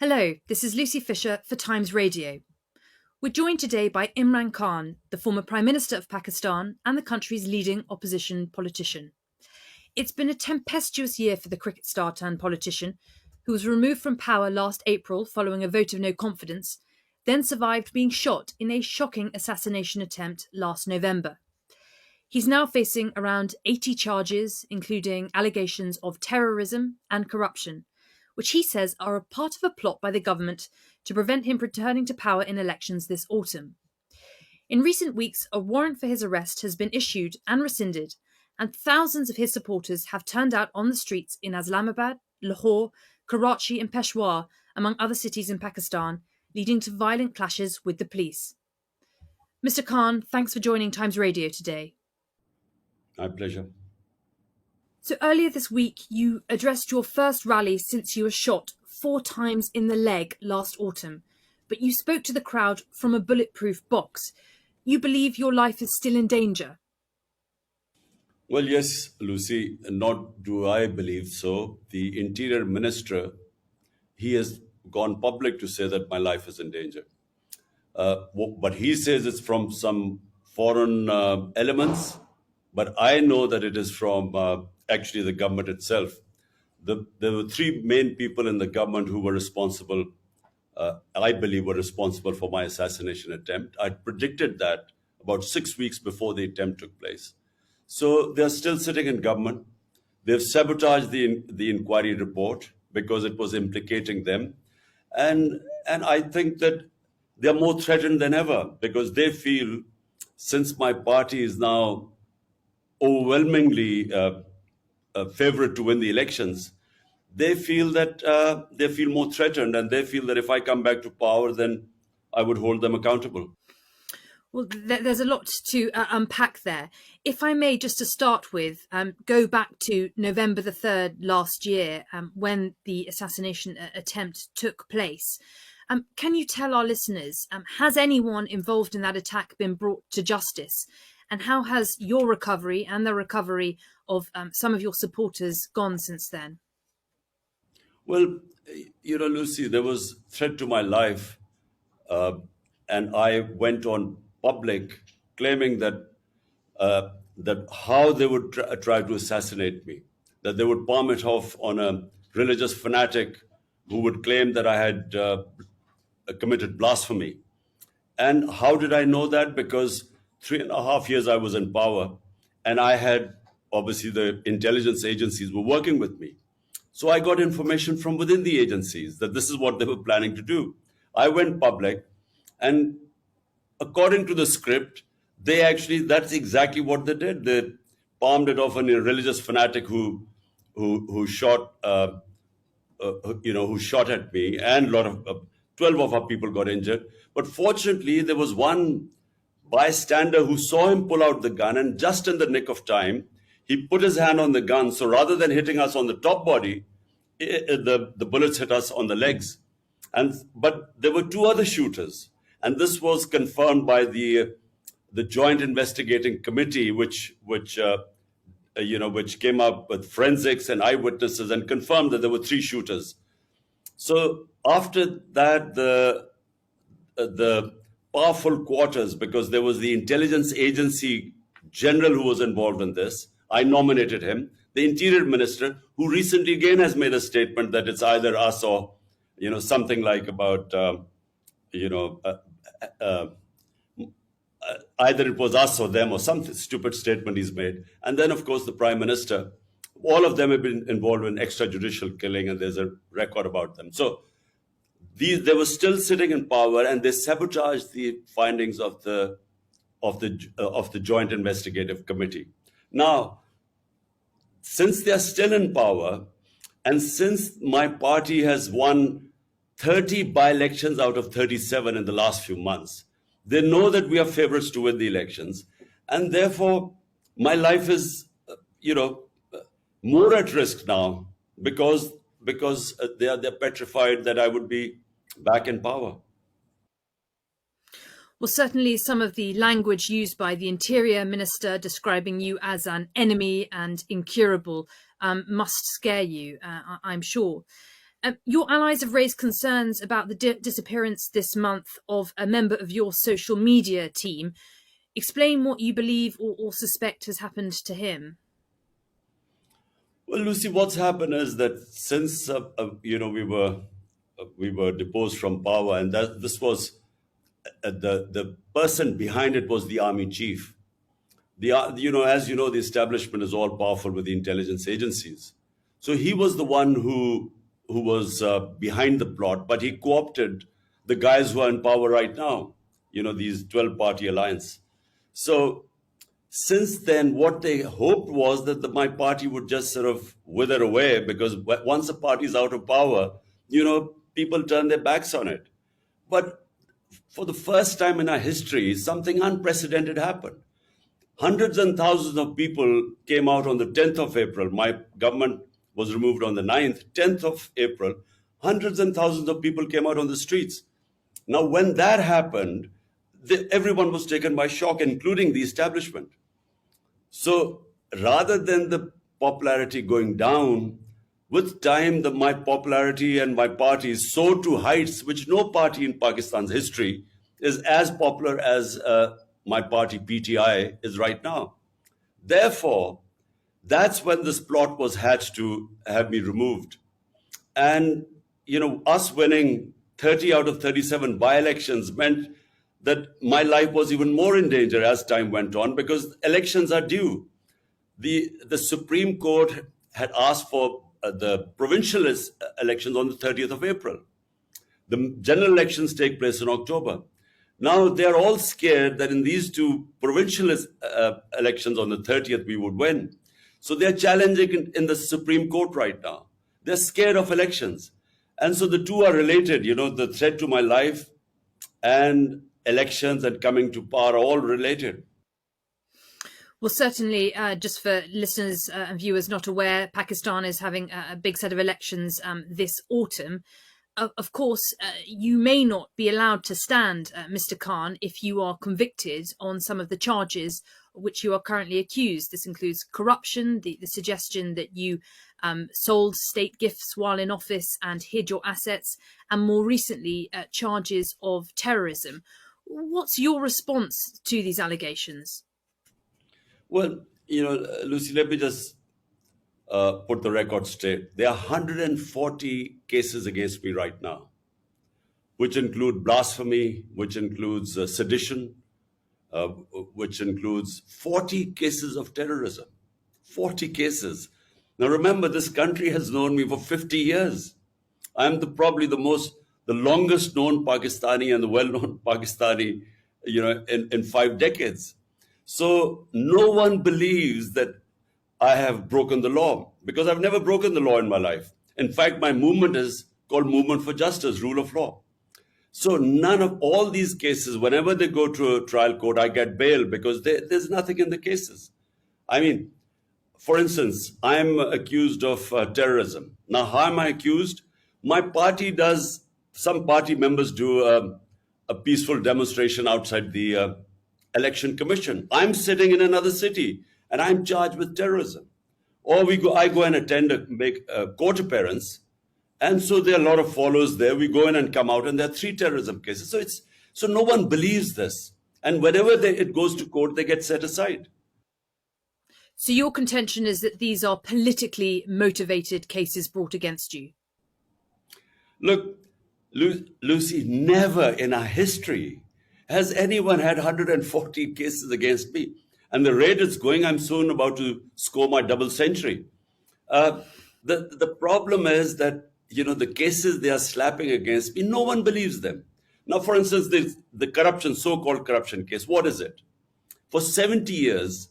Hello, this is Lucy Fisher for Times Radio. We're joined today by Imran Khan, the former Prime Minister of Pakistan and the country's leading opposition politician. It's been a tempestuous year for the cricket star turned politician, who was removed from power last April following a vote of no confidence, then survived being shot in a shocking assassination attempt last November. He's now facing around 80 charges, including allegations of terrorism and corruption, which he says are a part of a plot by the government to prevent him returning to power in elections this autumn. In recent weeks, a warrant for his arrest has been issued and rescinded, and thousands of his supporters have turned out on the streets in Islamabad, Lahore, Karachi and Peshawar, among other cities in Pakistan, leading to violent clashes with the police. Mr. Khan, thanks for joining Times Radio today. My pleasure. So earlier this week, you addressed your first rally since you were shot 4 times in the leg last autumn, but you spoke to the crowd from a bulletproof box. You believe your life is still in danger? Well, yes, Lucy, not do I believe so. The Interior Minister, he has gone public to say that my life is in danger. But he says it's from some foreign elements, but I know that it is from actually the government itself. There were 3 main people in the government who were responsible, I believe were responsible for my assassination attempt. I predicted that about 6 weeks before the attempt took place. So they're still sitting in government. They've sabotaged the inquiry report because it was implicating them. And I think that they're more threatened than ever because they feel, since my party is now overwhelmingly favorite to win the elections, they feel that they feel more threatened, and they feel that if I come back to power, then I would hold them accountable. Well, there's a lot to unpack there. If I may, just to start with, go back to November the 3rd last year, when the assassination attempt took place. Can you tell our listeners, has anyone involved in that attack been brought to justice? And how has your recovery and the recovery of some of your supporters gone since then? Well, Lucy, there was threat to my life, and I went on public claiming that how they would try to assassinate me, that they would palm it off on a religious fanatic who would claim that I had committed blasphemy. And how did I know that? Because 3.5 years I was in power, and I had, obviously, the intelligence agencies were working with me. So I got information from within the agencies that this is what they were planning to do. I went public, and according to the script, that's exactly what they did. They palmed it off on a religious fanatic who shot who shot at me, and a lot of 12 of our people got injured. But fortunately, there was one bystander who saw him pull out the gun, and just in the nick of time, he put his hand on the gun. So rather than hitting us on the top body, the bullets hit us on the legs. But there were 2 other shooters, and this was confirmed by the Joint Investigating Committee, which came up with forensics and eyewitnesses and confirmed that there were 3 shooters. So after that, the powerful quarters, because there was the intelligence agency general who was involved in this, I nominated him. The Interior Minister, who recently again has made a statement that it's either us or, something like about, either it was us or them, or some stupid statement he's made. And then, of course, the Prime Minister. All of them have been involved in extrajudicial killing, and there's a record about them. So they were still sitting in power, and they sabotaged the findings of the Joint Investigative Committee. Now, since they are still in power, and since my party has won 30 by-elections out of 37 in the last few months, they know that we are favorites to win the elections, and therefore my life is, more at risk now because they're petrified that I would be back in power. Well, certainly some of the language used by the Interior Minister describing you as an enemy and incurable must scare you, I'm sure. Your allies have raised concerns about the disappearance this month of a member of your social media team. Explain what you believe or suspect has happened to him. Well, Lucy, what's happened is that since we were deposed from power, and that this was the person behind it was the army chief. As you know, the establishment is all powerful with the intelligence agencies. So he was the one who was behind the plot, but he co-opted the guys who are in power right now. These 12-party alliance. So since then, what they hoped was that my party would just sort of wither away, because once a party is out of power, people turn their backs on it. But for the first time in our history, something unprecedented happened. Hundreds and thousands of people came out on the 10th of April. My government was removed on the 9th, 10th of April. Hundreds and thousands of people came out on the streets. Now, when that happened, everyone was taken by shock, including the establishment. So rather than the popularity going down, with time, my popularity and my party soared to heights which no party in Pakistan's history is as popular as my party PTI is right now. Therefore, that's when this plot was hatched to have me removed. And, us winning 30 out of 37 by-elections meant that my life was even more in danger as time went on, because elections are due. The Supreme Court had asked for the provincial elections on the 30th of April. The general elections take place in October. Now they're all scared that in these two provincial elections on the 30th we would win. So they're challenging in the Supreme Court right now. They're scared of elections. And so the two are related, the threat to my life and elections and coming to power are all related. Well, certainly, just for listeners and viewers not aware, Pakistan is having a big set of elections this autumn. Of course, you may not be allowed to stand, Mr. Khan, if you are convicted on some of the charges which you are currently accused. This includes corruption, the suggestion that you sold state gifts while in office and hid your assets, and more recently, charges of terrorism. What's your response to these allegations? Well, Lucy, let me just put the record straight. There are 140 cases against me right now, which include blasphemy, which includes sedition, which includes 40 cases of terrorism. 40 cases. Now remember, this country has known me for 50 years. I'm probably the longest known Pakistani and the well-known Pakistani, in 5 decades. So no one believes that I have broken the law, because I've never broken the law in my life. In fact, my movement is called Movement for Justice, Rule of Law. So none of all these cases, whenever they go to a trial court, I get bail because there's nothing in the cases. I mean, for instance, I'm accused of terrorism. Now, how am I accused? Some party members do a peaceful demonstration outside the election commission. I'm sitting in another city and I'm charged with terrorism. Or I go and make a court appearance. And so there are a lot of followers there. We go in and come out, and there are 3 terrorism cases. So no one believes this. And whenever it goes to court, they get set aside. So your contention is that these are politically motivated cases brought against you? Look, Lucy, never in our history has anyone had 140 cases against me. And the rate it's going, I'm soon about to score my double century. The problem is that, the cases they are slapping against me, no one believes them. Now, for instance, the so-called corruption case, what is it? For 70 years,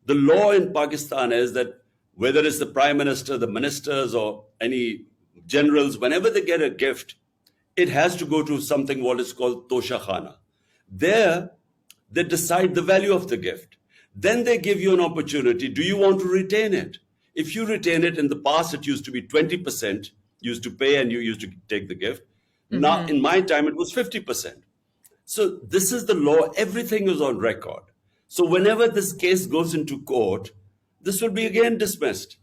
the law in Pakistan is that whether it's the prime minister, the ministers, or any generals, whenever they get a gift, it has to go to something what is called Tosha Khana. There, they decide the value of the gift. Then they give you an opportunity. Do you want to retain it? If you retain it, in the past, it used to be 20%, used to pay and you used to take the gift. Mm-hmm. Now, in my time, it was 50%. So this is the law. Everything is on record. So whenever this case goes into court, this will be again dismissed.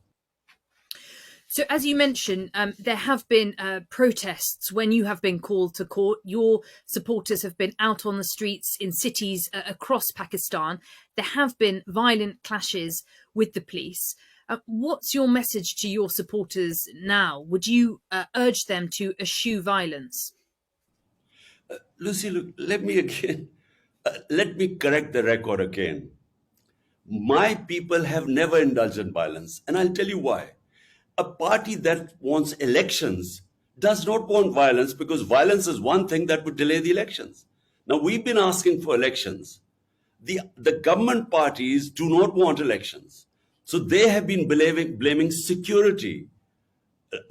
So, as you mentioned, there have been protests when you have been called to court. Your supporters have been out on the streets in cities across Pakistan. There have been violent clashes with the police. What's your message to your supporters now? Would you urge them to eschew violence? Lucy, look, let me correct the record again. My people have never indulged in violence, and I'll tell you why. A party that wants elections does not want violence because violence is one thing that would delay the elections. Now, we've been asking for elections. The government parties do not want elections. So they have been blaming security.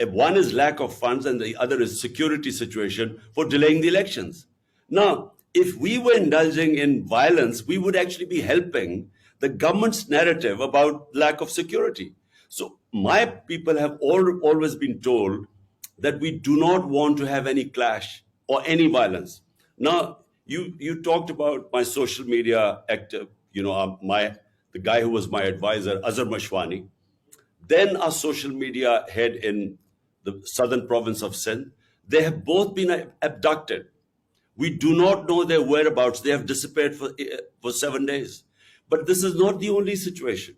One is lack of funds and the other is security situation for delaying the elections. Now, if we were indulging in violence, we would actually be helping the government's narrative about lack of security. So my people have always been told that we do not want to have any clash or any violence. Now, you talked about my social media active, the guy who was my advisor, Azhar Mashwani, then our social media head in the southern province of Sindh. They have both been abducted. We do not know their whereabouts. They have disappeared for 7 days. But this is not the only situation.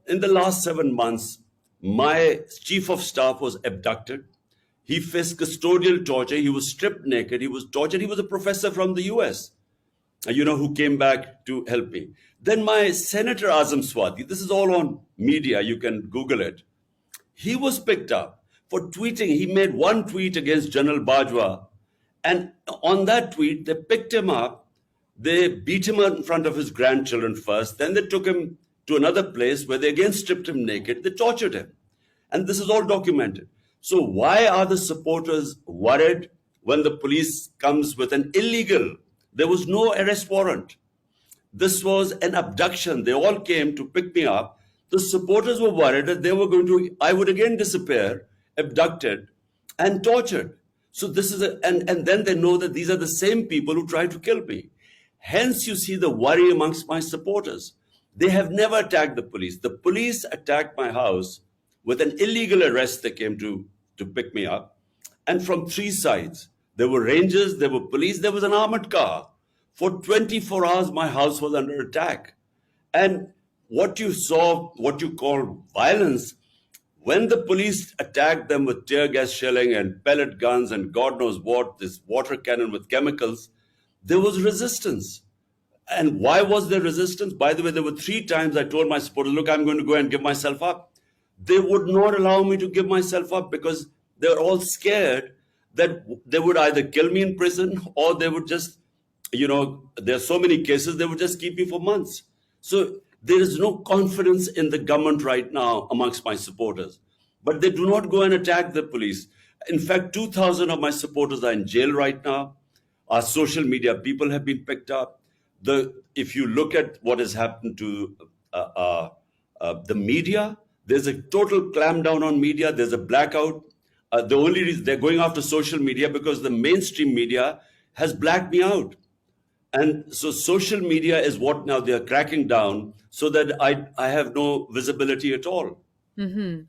In the last 7 months, my chief of staff was abducted. He faced custodial torture. He was stripped naked. He was tortured. He was a professor from the US, who came back to help me. Then my Senator Azam Swati, this is all on media, you can Google it. He was picked up for tweeting. He made one tweet against General Bajwa. And on that tweet, they picked him up. They beat him in front of his grandchildren first. Then they took him to another place where they again stripped him naked. They tortured him. And this is all documented. So why are the supporters worried when the police comes with an illegal? There was no arrest warrant. This was an abduction. They all came to pick me up. The supporters were worried that I would again disappear, abducted, and tortured. So this is and then they know that these are the same people who tried to kill me. Hence, you see the worry amongst my supporters. They have never attacked the police. The police attacked my house with an illegal arrest. They came to pick me up. And from three sides, there were rangers, there were police, there was an armored car. For 24 hours, my house was under attack. And what you saw, what you call violence, when the police attacked them with tear gas shelling and pellet guns and God knows what, this water cannon with chemicals, there was resistance. And why was there resistance? By the way, there were 3 times I told my supporters, look, I'm going to go and give myself up. They would not allow me to give myself up because they were all scared that they would either kill me in prison or they would just, there are so many cases, they would just keep me for months. So there is no confidence in the government right now amongst my supporters. But they do not go and attack the police. In fact, 2,000 of my supporters are in jail right now. Our social media people have been picked up. If you look at what has happened to the media, there's a total clampdown on media. There's a blackout. The only reason they're going after social media because the mainstream media has blacked me out. And so social media is what now they're cracking down so that I have no visibility at all. Mm-hmm.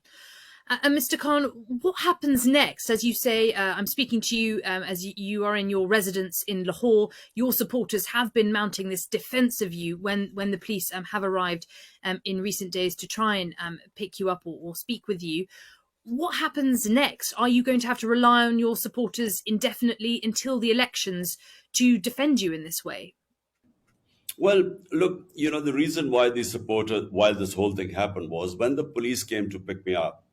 And Mr. Khan, what happens next? As you say, I'm speaking to you as you are in your residence in Lahore. Your supporters have been mounting this defence of you when the police have arrived in recent days to try and pick you up or speak with you. What happens next? Are you going to have to rely on your supporters indefinitely until the elections to defend you in this way? Well, look, the reason why why this whole thing happened was when the police came to pick me up,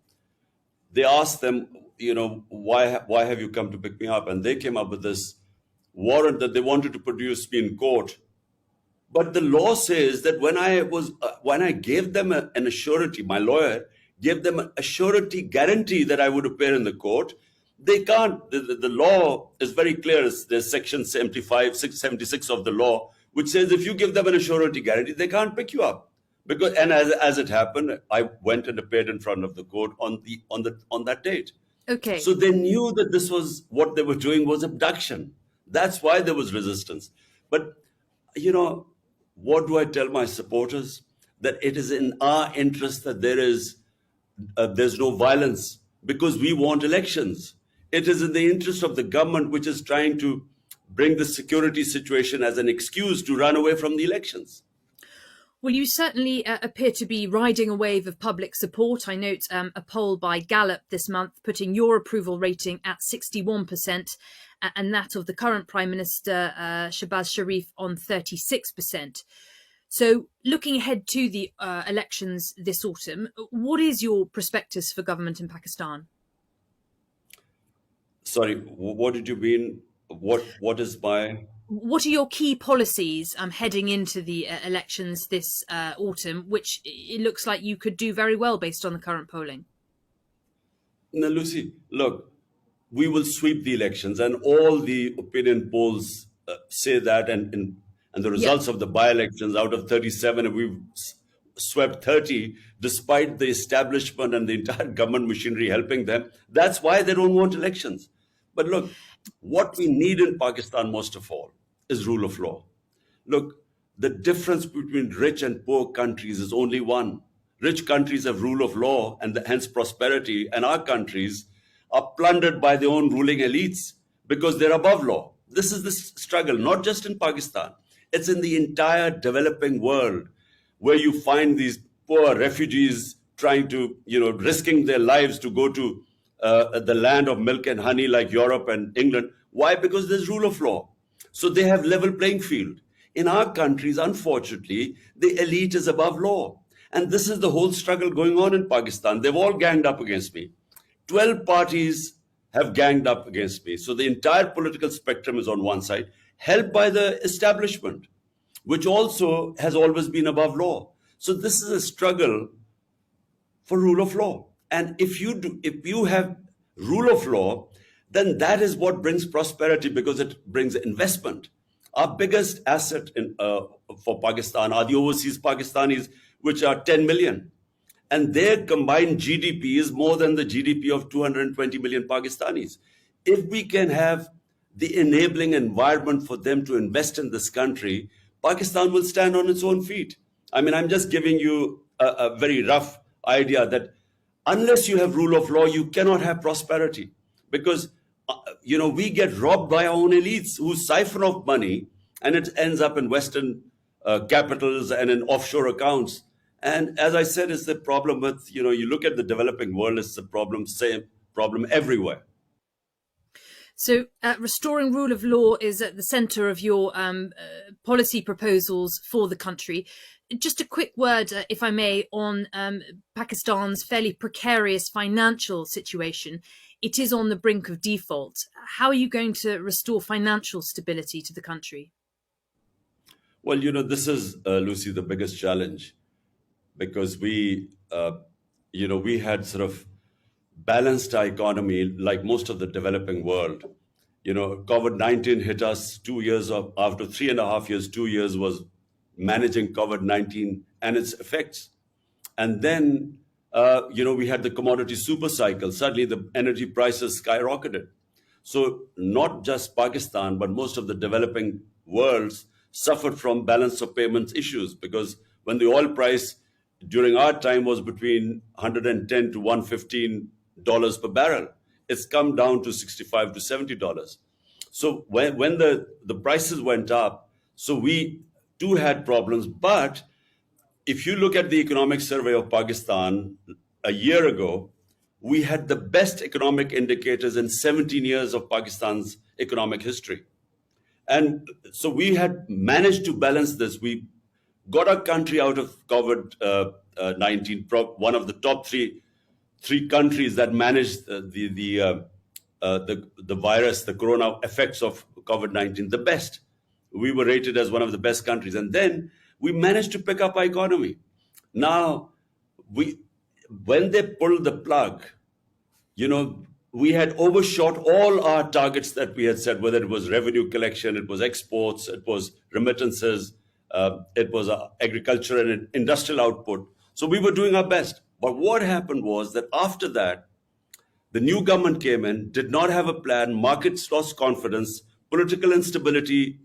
they asked them, why have you come to pick me up? And they came up with this warrant that they wanted to produce me in court. But the law says that when I gave them an surety, my lawyer gave them a surety guarantee that I would appear in the court, they can't. The law is very clear. There's section 76 of the law, which says if you give them an surety guarantee, they can't pick you up. And as it happened, I went and appeared in front of the court on that date. Okay. So they knew that this was what they were doing was abduction. That's why there was resistance. But what do I tell my supporters? That it is in our interest that there's no violence. because we want elections. It is in the interest of the government, which is trying to bring the security situation as an excuse to run away from the elections. Well, you certainly appear to be riding a wave of public support. I note a poll by Gallup this month putting your approval rating at 61% and that of the current Prime Minister, Shehbaz Sharif, on 36%. So looking ahead to the elections this autumn, what is your prospectus for government in Pakistan? Sorry, what did you mean? What is my... What are your key policies heading into the elections this autumn, which it looks like you could do very well based on the current polling? Now, Lucy, look, we will sweep the elections, and all the opinion polls say that, and the Yeah. results of the by-elections, out of 37, we've swept 30, despite the establishment and the entire government machinery helping them. That's why they don't want elections. But look, what we need in Pakistan most of all is rule of law. Look, the difference between rich and poor countries is only one. Rich countries have rule of law and hence prosperity, and our countries are plundered by their own ruling elites because they're above law. This is the struggle, not just in Pakistan. It's in the entire developing world where you find these poor refugees trying to, risking their lives to go to the land of milk and honey like Europe and England. Why? Because there's rule of law. So they have level playing field. In our countries, unfortunately, the elite is above law. And this is the whole struggle going on in Pakistan. They've all ganged up against me. 12 parties have ganged up against me. So the entire political spectrum is on one side, helped by the establishment, which also has always been above law. So this is a struggle for rule of law. And if you have rule of law, then that is what brings prosperity, because it brings investment. Our biggest asset for Pakistan are the overseas Pakistanis, which are 10 million. And their combined GDP is more than the GDP of 220 million Pakistanis. If we can have the enabling environment for them to invest in this country, Pakistan will stand on its own feet. I mean, I'm just giving you a very rough idea that unless you have rule of law, you cannot have prosperity, because we get robbed by our own elites who siphon off money, and it ends up in Western capitals and in offshore accounts. And as I said, it's the problem with, you look at the developing world, it's the same problem everywhere. So restoring rule of law is at the centre of your policy proposals for the country. Just a quick word, if I may, on Pakistan's fairly precarious financial situation. It is on the brink of default. How are you going to restore financial stability to the country? Well, this is, Lucy, the biggest challenge, because we had sort of balanced our economy like most of the developing world. COVID-19 hit us 2 years after 3.5 years, 2 years was managing COVID-19 and its effects. And then, we had the commodity super cycle. Suddenly the energy prices skyrocketed. So not just Pakistan, but most of the developing worlds suffered from balance of payments issues, because when the oil price during our time was between $110 to $115 per barrel, it's come down to $65 to $70. So when the prices went up, so we too had problems. But if you look at the economic survey of Pakistan a year ago, we had the best economic indicators in 17 years of Pakistan's economic history. And so we had managed to balance this. We got our country out of COVID-19, one of the top three countries that managed the virus, the corona effects of COVID-19, the best. We were rated as one of the best countries. And then we managed to pick up our economy. Now, when they pulled the plug, we had overshot all our targets that we had set, whether it was revenue collection, it was exports, it was remittances, it was agriculture and industrial output. So we were doing our best. But what happened was that after that, the new government came in, did not have a plan, markets lost confidence, political instability,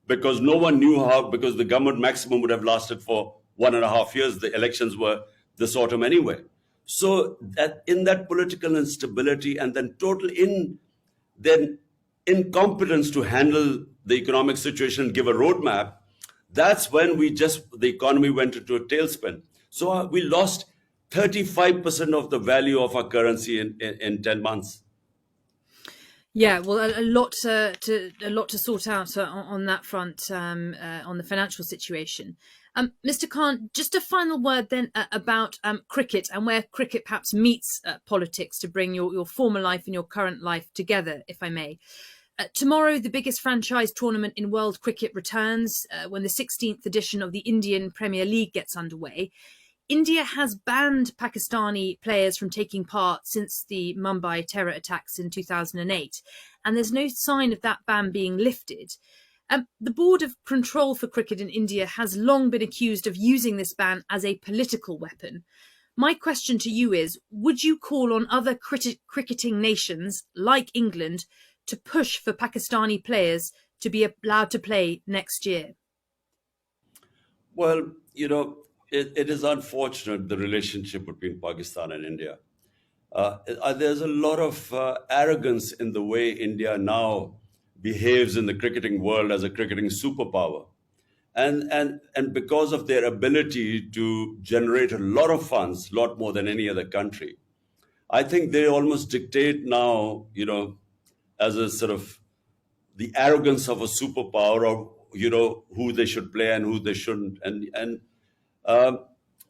because no one knew how, because the government maximum would have lasted for 1.5 years. The elections were this autumn anyway. So that in that political instability and then total then incompetence to handle the economic situation and give a roadmap, that's when the economy went into a tailspin. So we lost 35% of the value of our currency in 10 months. Yeah, well, a lot to sort out on that front, on the financial situation. Mr. Khan, just a final word then about cricket and where cricket perhaps meets politics to bring your former life and your current life together, if I may. Tomorrow, the biggest franchise tournament in world cricket returns when the 16th edition of the Indian Premier League gets underway. India has banned Pakistani players from taking part since the Mumbai terror attacks in 2008, and there's no sign of that ban being lifted. The Board of Control for Cricket in India has long been accused of using this ban as a political weapon. My question to you is, would you call on other cricketing nations like England to push for Pakistani players to be allowed to play next year? Well, it is unfortunate, the relationship between Pakistan and India. There's a lot of arrogance in the way India now behaves in the cricketing world as a cricketing superpower. And because of their ability to generate a lot of funds, a lot more than any other country, I think they almost dictate now, as a sort of the arrogance of a superpower, of who they should play and who they shouldn't. And um,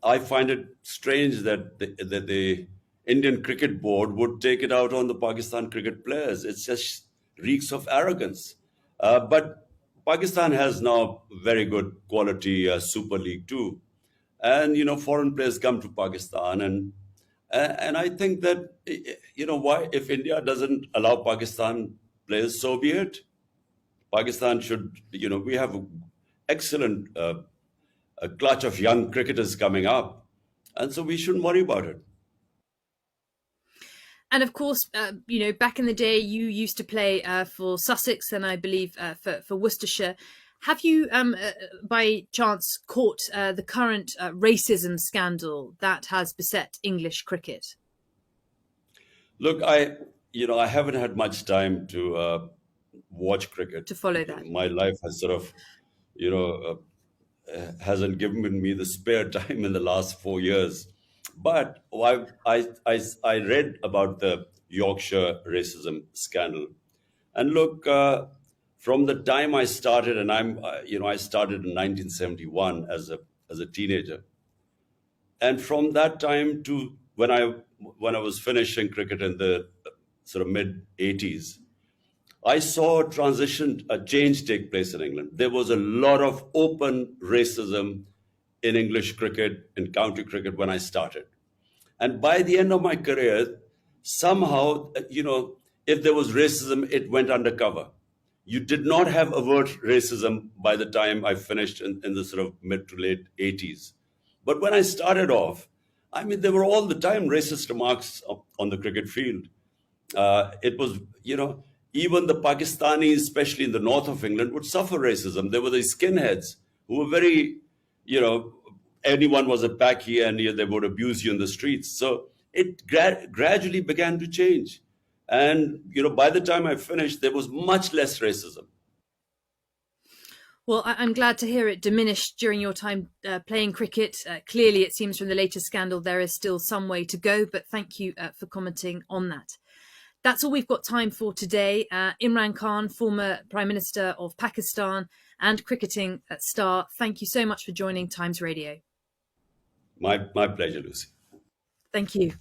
I find it strange that the Indian Cricket Board would take it out on the Pakistan cricket players. It's just reeks of arrogance. But Pakistan has now very good quality Super League too, and foreign players come to Pakistan, and I think that why, if India doesn't allow Pakistan players, so be it. Pakistan should, we have excellent a clutch of young cricketers coming up, and so we shouldn't worry about it. And of course, back in the day, you used to play for Sussex and I believe for Worcestershire. Have you, by chance, caught the current racism scandal that has beset English cricket? Look, I haven't had much time to watch cricket. To follow that. My life has sort of, you know, hasn't given me the spare time in the last 4 years. But I read about the Yorkshire racism scandal, and look, from the time I started, and I started in 1971 as a teenager, and from that time to when I was finishing cricket in the sort of mid 80s, I saw a change take place in England. There was a lot of open racism in English cricket, in county cricket when I started. And by the end of my career, somehow, if there was racism, it went undercover. You did not have overt racism by the time I finished in the sort of mid to late 80s. But when I started off, I mean, there were all the time racist remarks on the cricket field. It was, even the Pakistanis, especially in the north of England, would suffer racism. There were these skinheads who were very, you know, anyone was a Paki and they would abuse you in the streets. So it gradually began to change. And, by the time I finished, there was much less racism. Well, I'm glad to hear it diminished during your time playing cricket. Clearly, it seems from the latest scandal there is still some way to go, but thank you for commenting on that. That's all we've got time for today. Imran Khan, former Prime Minister of Pakistan and cricketing star, thank you so much for joining Times Radio. My pleasure, Lucy. Thank you.